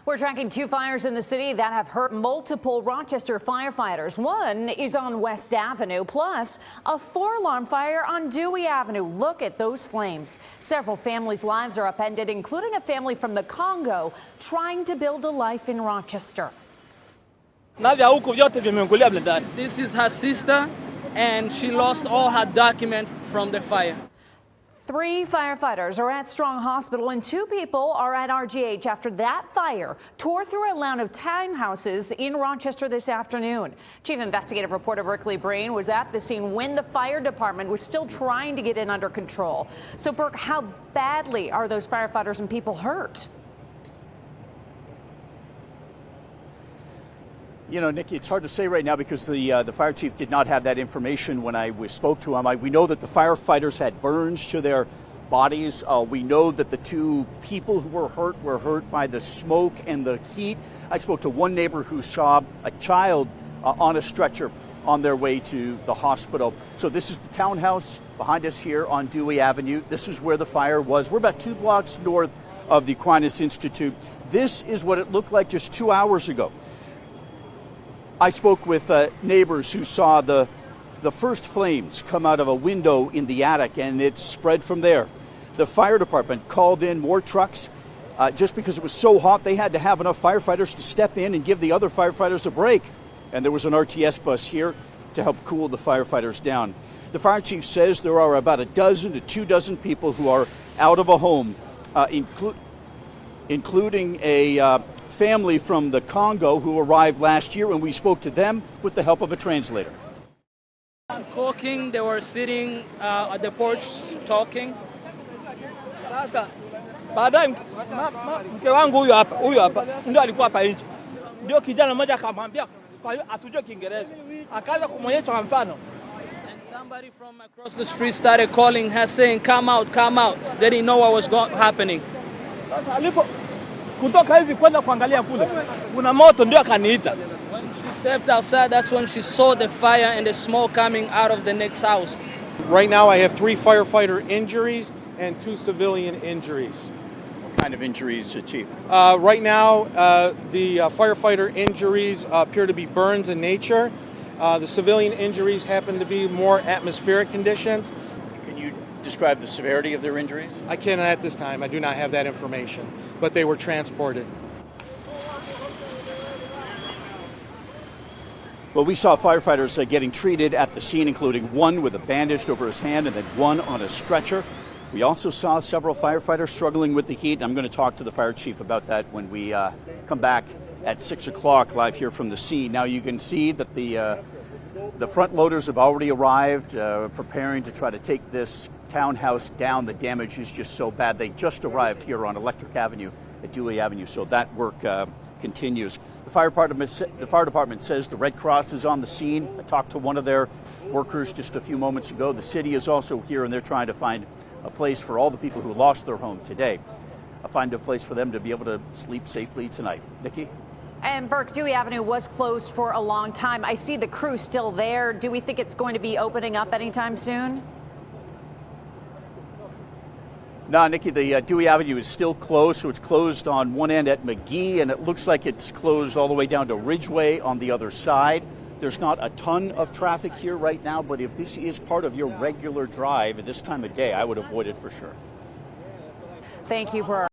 We're tracking two fires in the city that have hurt multiple Rochester firefighters. One is on West Avenue, plus a 4-alarm fire on Dewey Avenue. Look at those flames. Several families' lives are upended, including a family from the Congo trying to build a life in Rochester. This is her sister, and she lost all her documents from the fire. 3 firefighters are at Strong Hospital and 2 people are at RGH after that fire tore through a line of townhouses in Rochester this afternoon. Chief investigative reporter Berkeley Brain was at the scene when the fire department was still trying to get it under control. So, Burke, how badly are those firefighters and people hurt? You know, Nikki, it's hard to say right now because the fire chief did not have that information when we spoke to him. We know that the firefighters had burns to their bodies. We know that the 2 people who were hurt by the smoke and the heat. I spoke to one neighbor who saw a child on a stretcher on their way to the hospital. So this is the townhouse behind us here on Dewey Avenue. This is where the fire was. We're about 2 blocks north of the Aquinas Institute. This is what it looked like just 2 hours ago. I spoke with neighbors who saw the first flames come out of a window in the attic, and it spread from there. The fire department called in more trucks. Just because it was so hot, they had to have enough firefighters to step in and give the other firefighters a break. And there was an RTS bus here to help cool the firefighters down. The fire chief says there are about 12 to 24 people who are out of a home, including a family from the Congo who arrived last year, and we spoke to them with the help of a translator. Cooking, they were sitting at the porch talking. Baadaye mke wangu huyu hapa ndio alikuwa hapa nje. Ndio kijana mmoja akamwambia kwa hiyo atujue Kiingereza. Akaanza kumwonyesha kwa mfano. And somebody from across the street started calling her saying, "Come out, come out." They didn't know what was happening. Sasa alipo kutoka hivi kwenda kuangalia kule kuna moto, ndio akaniita. When she stepped outside, that's when she saw the fire and the smoke coming out of the next house. Right now I have 3 firefighter injuries and 2 civilian injuries. What kind of injuries, Chief? Right now the firefighter injuries appear to be burns in nature. The civilian injuries happen to be more atmospheric conditions. Describe the severity of their injuries? I cannot at this time. I do not have that information, but they were transported. Well, we saw firefighters getting treated at the scene, including one with a bandage over his hand and then one on a stretcher. We also saw several firefighters struggling with the heat. I'm going to talk to the fire chief about that when we come back at 6 o'clock live here from the scene. Now you can see that the front loaders have already arrived, preparing to try to take this townhouse down. The damage is just so bad. They just arrived here on Electric Avenue at Dewey Avenue, so that work continues. The fire department says the Red Cross is on the scene. I talked to one of their workers just a few moments ago. The city is also here, and they're trying to find a place for all the people who lost their home today. Find a place for them to be able to sleep safely tonight. Nikki? And Burke, Dewey Avenue was closed for a long time. I see the crew still there. Do we think it's going to be opening up anytime soon? No, Nikki, the Dewey Avenue is still closed, so it's closed on one end at McGee, and it looks like it's closed all the way down to Ridgeway on the other side. There's not a ton of traffic here right now, but if this is part of your regular drive at this time of day, I would avoid it for sure. Thank you, Burke.